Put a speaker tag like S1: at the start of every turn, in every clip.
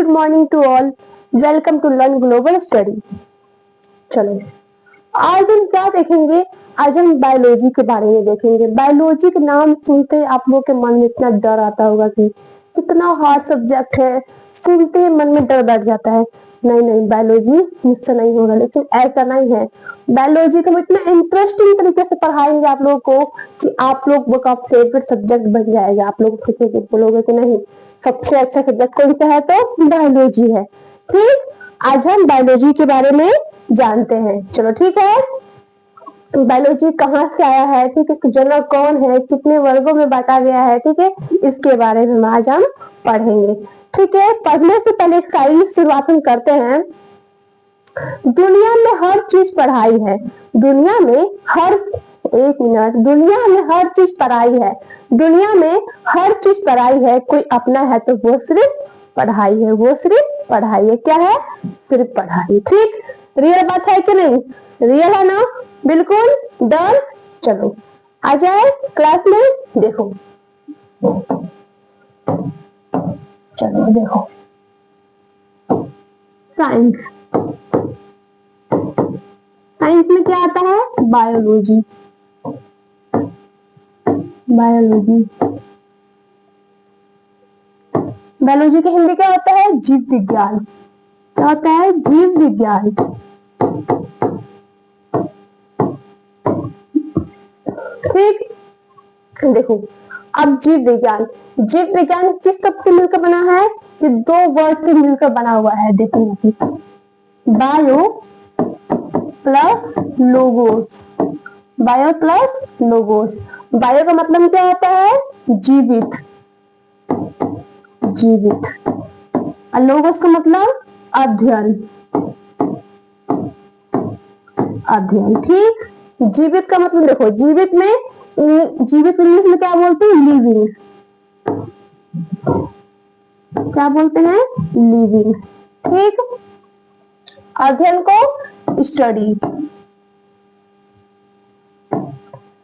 S1: Morning to all, welcome to learn global study. चलो आज हम क्या देखेंगे? आज हम बायोलॉजी के बारे में देखेंगे। बायोलॉजी के नाम सुनते ही आप लोग के मन में इतना डर आता होगा कि कितना हार्ड सब्जेक्ट है, सुनते ही मन में डर बैठ जाता है। नहीं नहीं, बायोलॉजी मुझसे नहीं होगा, लेकिन ऐसा नहीं है। बायोलॉजी को हम इतना इंटरेस्टिंग तरीके से पढ़ाएंगे आप लोगों को कि आप लोग का फेवरेट सब्जेक्ट बन जाएगा। आप लोग सोचेंगे, बोलोगे कि नहीं सबसे अच्छा सब्जेक्ट कौन सा है, तो बायोलॉजी है। ठीक, आज हम बायोलॉजी के बारे में जानते हैं। चलो ठीक है, बायोलॉजी कहाँ से आया है, ठीक है, इसका जनक कौन है, कितने वर्गों में बांटा गया है, ठीक है, इसके बारे में आज हम पढ़ेंगे। ठीक है, पढ़ने से पहले एक सारी शुरुआत हम करते हैं। दुनिया में हर चीज पढ़ाई है। दुनिया में हर एक मिनट, दुनिया में हर चीज पढ़ाई है। दुनिया में हर चीज पढ़ाई है। कोई अपना है तो वो सिर्फ पढ़ाई है, वो सिर्फ पढ़ाई है। क्या है? सिर्फ पढ़ाई। ठीक, रियल बात है कि नहीं? रियल है ना? बिल्कुल डन। चलो आ जाए क्लास में, देखो चलो देखो साइंस। साइंस में क्या आता है? बायोलॉजी। बायोलॉजी, बायोलॉजी की हिंदी क्या होता है? जीव विज्ञान। क्या होता है? जीव विज्ञान। ठीक, देखो अब जीव विज्ञान, जीव विज्ञान किस शब्द से मिलकर बना है? ये दो वर्ड से मिलकर बना हुआ है। देखो, bio plus logos. Bio plus logos. Bio का मतलब क्या होता है? जीवित, जीवित। और लोगोस का मतलब अध्ययन, अध्ययन। ठीक, जीवित का मतलब देखो, जीवित में, जीवित इंग्लिश में क्या बोलते हैं? लिविंग। क्या बोलते हैं? लिविंग। ठीक, अध्ययन को स्टडी,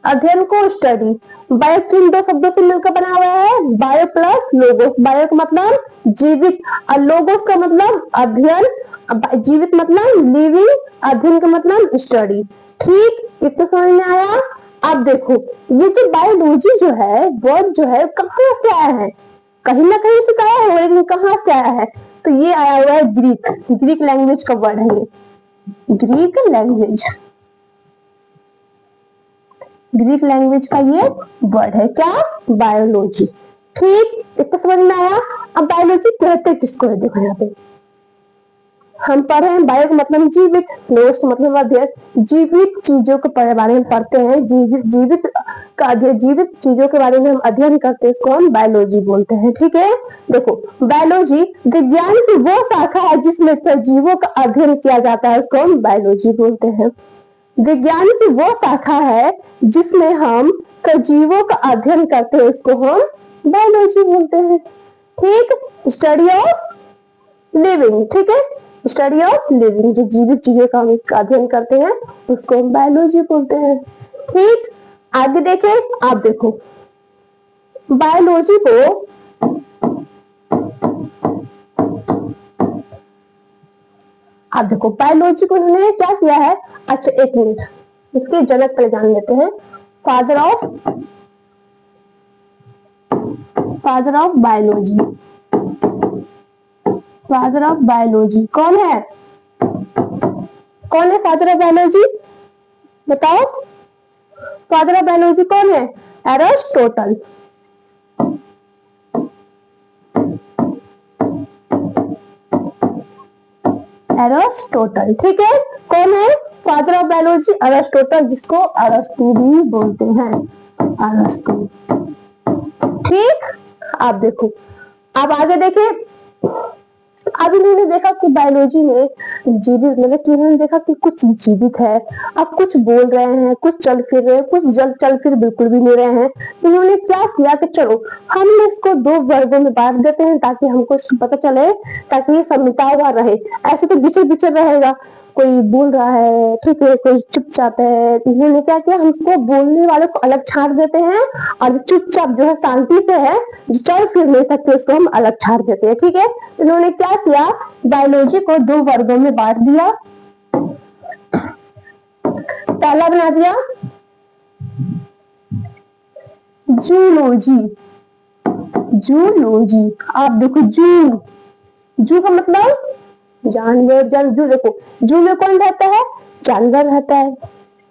S1: अध्ययन को स्टडी। बायो किन दो शब्दों से मिलकर बना हुआ है? Bio plus logos. बायो का मतलब जीवित और लोगोस का मतलब अध्ययन। जीवित मतलब लिविंग, अध्ययन का मतलब स्टडी। ठीक, इतना समझ में आया? अब देखो, ये जो बायोलॉजी जो है, वर्ड जो है, कहाँ से आया है? कहीं ना कहीं से आया है, लेकिन कहाँ से आया है? तो ये आया हुआ है ग्रीक, ग्रीक लैंग्वेज का वर्ड है ये, ग्रीक लैंग्वेज, ग्रीक लैंग्वेज का ये वर्ड है। क्या? बायोलॉजी। ठीक, इतना समझ में आया? अब बायोलॉजी कहते किसको है? देखो यहाँ पे हम पढ़ रहे हैं, बायो का मतलब जीवित, लोगोस का मतलब अध्ययन। जीवित चीजों के बारे में पढ़ते हैं, जीवित, जीवित का अध्ययन, जीवित चीजों के बारे में हम अध्ययन करते हैं, इसको हम बायोलॉजी बोलते हैं। ठीक है, देखो बायोलॉजी विज्ञान की वो शाखा है जिसमें सजीवों का अध्ययन किया जाता है, उसको हम बायोलॉजी बोलते हैं। विज्ञान की वो शाखा है जिसमें हम सजीवों का अध्ययन करते हैं, उसको हम बायोलॉजी बोलते हैं। ठीक, स्टडी ऑफ लिविंग। ठीक है, स्टडी ऑफ लिविंग, जो जीवित चीजों का हम अध्ययन करते हैं उसको हम बायोलॉजी बोलते हैं। ठीक, आगे देखें, आप देखो बायोलॉजी को, आप देखो बायोलॉजी को उन्होंने क्या किया है? अच्छा एक मिनट, इसके जनक पर जान लेते हैं। Father of biology, father of biology कौन है? कौन है फादर ऑफ बायोलॉजी? बताओ, फादर ऑफ बायोलॉजी कौन है? एरिस्टोटल। एरिस्टोटल। ठीक है, कौन है फादर ऑफ बायोलॉजी? एरिस्टोटल, जिसको अरस्तु भी बोलते हैं, अरस्तु। ठीक, आप देखो, अब आगे देखें। अब इन्होंने देखा कि बायोलॉजी में जीवित मतलब कि इन्होंने देखा कि कुछ जीवित है, अब कुछ बोल रहे हैं, कुछ चल फिर रहे हैं, कुछ जल चल फिर बिल्कुल भी नहीं रहे हैं। तो इन्होंने क्या किया कि चलो हम इसको दो वर्गों में बांट देते हैं ताकि हमको पता चले, ताकि ये सब मिटा हुआ रहे। ऐसे तो बिचर बिचर रहेगा, कोई बोल रहा है, ठीक है, कोई चुपचाप है। इन्होंने क्या किया, हमको बोलने वाले को अलग छांट देते हैं, और चुपचाप जो है शांति से है, जो चल फिर नहीं सकते, उसको हम अलग छांट देते हैं। ठीक है, इन्होंने क्या किया, बायोलॉजी को दो वर्गों में बांट दिया। पहला बना दिया जूलॉजी। जूलॉजी, आप देखो जू, जू का मतलब जानवर। जू देखो, जू में कौन रहता है, जानवर रहता है।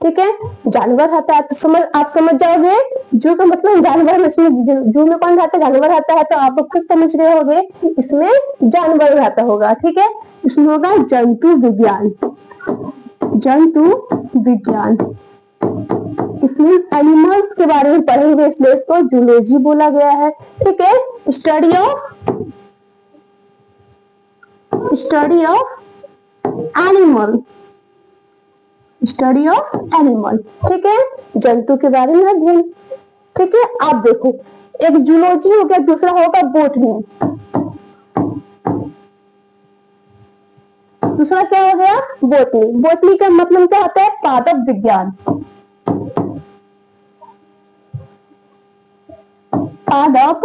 S1: ठीक है, जानवर रहता है तो आप समझ जाओगे जू का मतलब जानवर। इसमें जू में कौन रहता है, जानवर रहता है, तो आप खुद समझ गए होगे इसमें जानवर रहता होगा। ठीक है, इसमें होगा जंतु विज्ञान। जंतु विज्ञान, इसमें एनिमल्स के बारे में पढ़ेंगे, इसलिए इसको जूलॉजी बोला गया है। ठीक है, study of animal, study of animal. ठीक है, जंतु के बारे में अध्ययन। ठीक है, आप देखो एक जूलॉजी हो गया, दूसरा होगा बोटनी। दूसरा क्या हो गया, बोटनी। बोटनी का मतलब क्या होता है, पादप विज्ञान। पादप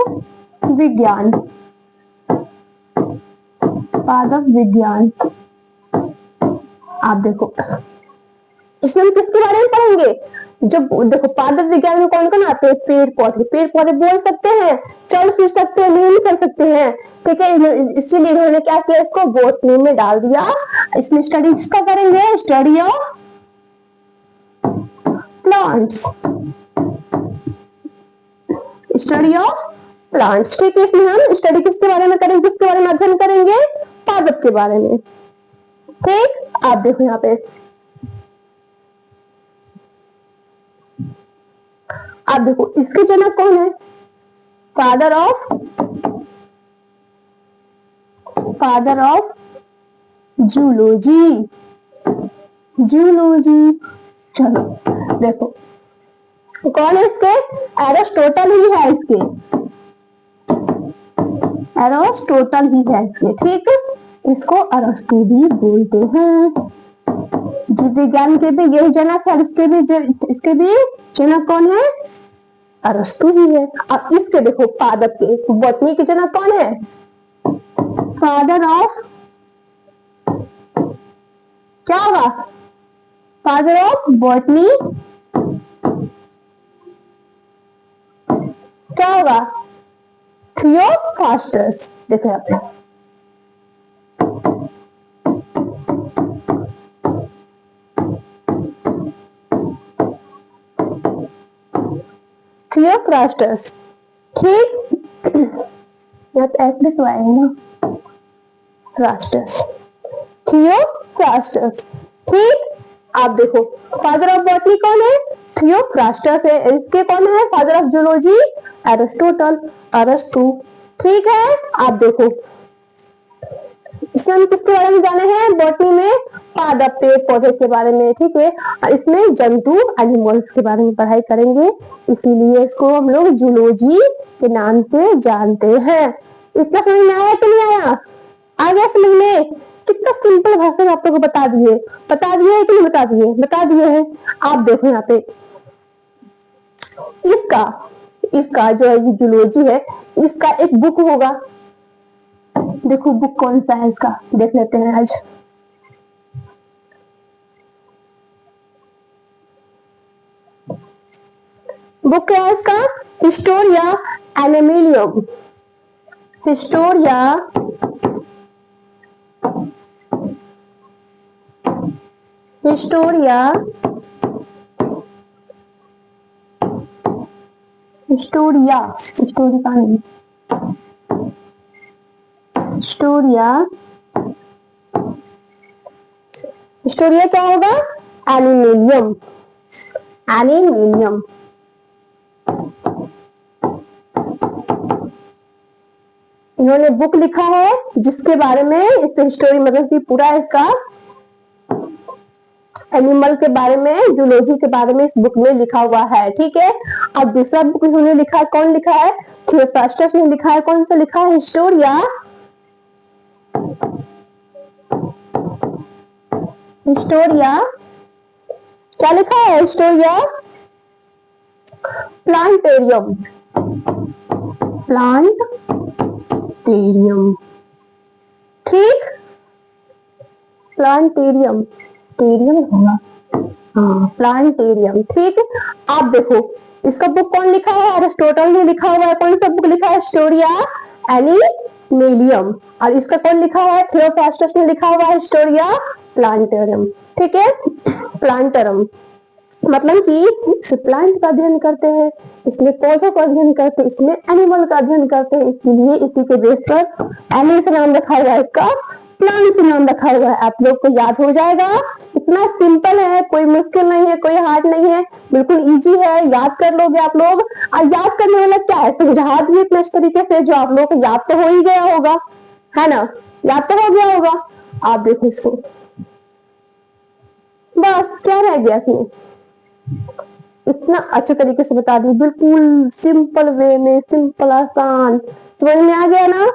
S1: विज्ञान, पादप विज्ञान। आप देखो इसमें हम किसके बारे में पढ़ेंगे, जब देखो पादप विज्ञान में कौन कौन आते हैं, पेड़ पौधे। पेड़ पौधे बोल सकते हैं, चल फिर सकते हैं, नहीं चल सकते हैं। ठीक है, इसलिए इन्होंने क्या किया, इसको बोटनी में डाल दिया। इसमें स्टडी किसका करेंगे, study of plants, study of plants. ठीक है, इसमें हम स्टडी किसके बारे में करेंगे, किसके बारे में अध्ययन करेंगे, पादप के बारे में। ठीक, आप देखो यहाँ पे, आप देखो इसके जनक कौन है, फादर ऑफ जूलॉजी। जूलॉजी, चलो देखो कौन है इसके, एरिस्टोटल ही है इसके, एरिस्टोटल ही है इसके। ठीक, इसको अरस्तु भी बोलते हैं। जीव विज्ञान के भी यही जनक है, इसके भी जनक कौन है, अरस्तु ही है। अब इसके देखो पादप के, बॉटनी के जनक कौन है, फादर ऑफ, क्या होगा, फादर ऑफ बॉटनी क्या होगा, थियोफ्रास्टस। देखो यहाँ पे थियोफ्रास्टस। ठीक, यहाँ पे ऐसे तो आएगा ना, फ्रास्टस, थियोफ्रास्टस। ठीक, आप देखो फादर ऑफ बॉटनी कौन है, थियोफ्रास्टस है। इसके कौन है, फादर ऑफ जूलॉजी, एरिस्टोटल, अरस्तु। ठीक है, आप देखो इसमें हम किसके बारे में जाने हैं, बॉटनी में पादप पेड़ पौधे के बारे में। ठीक है, और इसमें जंतु एनिमल्स के बारे में पढ़ाई करेंगे, इसीलिए इसको हम लोग जूलॉजी के नाम से जानते हैं। इतना समझ में आया कि नहीं आया, आ गया समझ में, कितना सिंपल भाषा में आप लोगों को बता दिए है कि नहीं बता दिए, बता दिए हैं। आप देखो यहाँ पे इसका जो है जूलॉजी है, इसका एक बुक होगा। देखो बुक कौन सा है इसका, देख लेते हैं आज। बुक क्या है इसका, Historia Animalium, Historia Historia Historia history का नहीं, हिस्टोरिया, हिस्टोरिया क्या होगा, एनिमलियम, एनिमलियम। इन्होंने बुक लिखा है जिसके बारे में इससे हिस्टोरी मतलब कि पूरा इसका एनिमल के बारे में, जूलॉजी के बारे में इस बुक में लिखा हुआ है। ठीक है, अब दूसरा बुक इन्होंने लिखा है, कौन लिखा है? थियोफ्रास्टस ने लिखा है। कौन सा लिखा है? हिस्टोरिया। हिस्टोरिया क्या लिखा है? Historia plantarum. प्लांटेरियम, ठीक, प्लांटेरियम, टेरियम होगा, हाँ प्लांटेरियम। ठीक, आप देखो इसका बुक कौन लिखा है? अरिस्टोटल ने लिखा हुआ है। कौन सा बुक लिखा है? हिस्टोरिया एनिमलियम। और इसका कौन लिखा हुआ है? थियोफ्रास्टस ने लिखा हुआ है हिस्टोरिया प्लांटेरियम। ठीक है, प्लांटरम मतलब कि इसमें प्लांट का अध्ययन करते हैं, इसमें पौधों का अध्ययन करते हैं, इसमें एनिमल का अध्ययन करते हैं, इसलिए इसी के बेस पर एनिमल से नाम रखा हुआ है, इसका प्लांट से नाम रखा हुआ है। आप लोग को याद हो जाएगा, इतना सिंपल है, कोई मुश्किल नहीं है, कोई हार्ड नहीं है, बिल्कुल इजी है, याद कर लोगे आप लोग। और याद करने वाला क्या है, समझा दिए इतने इस तरीके से जो आप लोग को याद तो हो ही गया होगा, है ना? याद तो हो गया होगा। आप देखो इसको, बस क्या रह गया इसमें, इतना अच्छे तरीके से बता दी, बिल्कुल सिंपल वे में, सिंपल आसान, समझ में आ गया ना?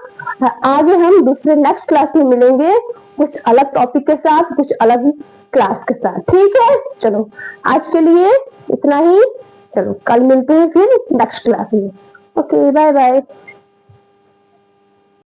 S1: आगे हम दूसरे नेक्स्ट क्लास में मिलेंगे कुछ अलग टॉपिक के साथ, कुछ अलग क्लास के साथ। ठीक है, चलो आज के लिए इतना ही, चलो कल मिलते हैं फिर नेक्स्ट क्लास में। Okay, bye bye.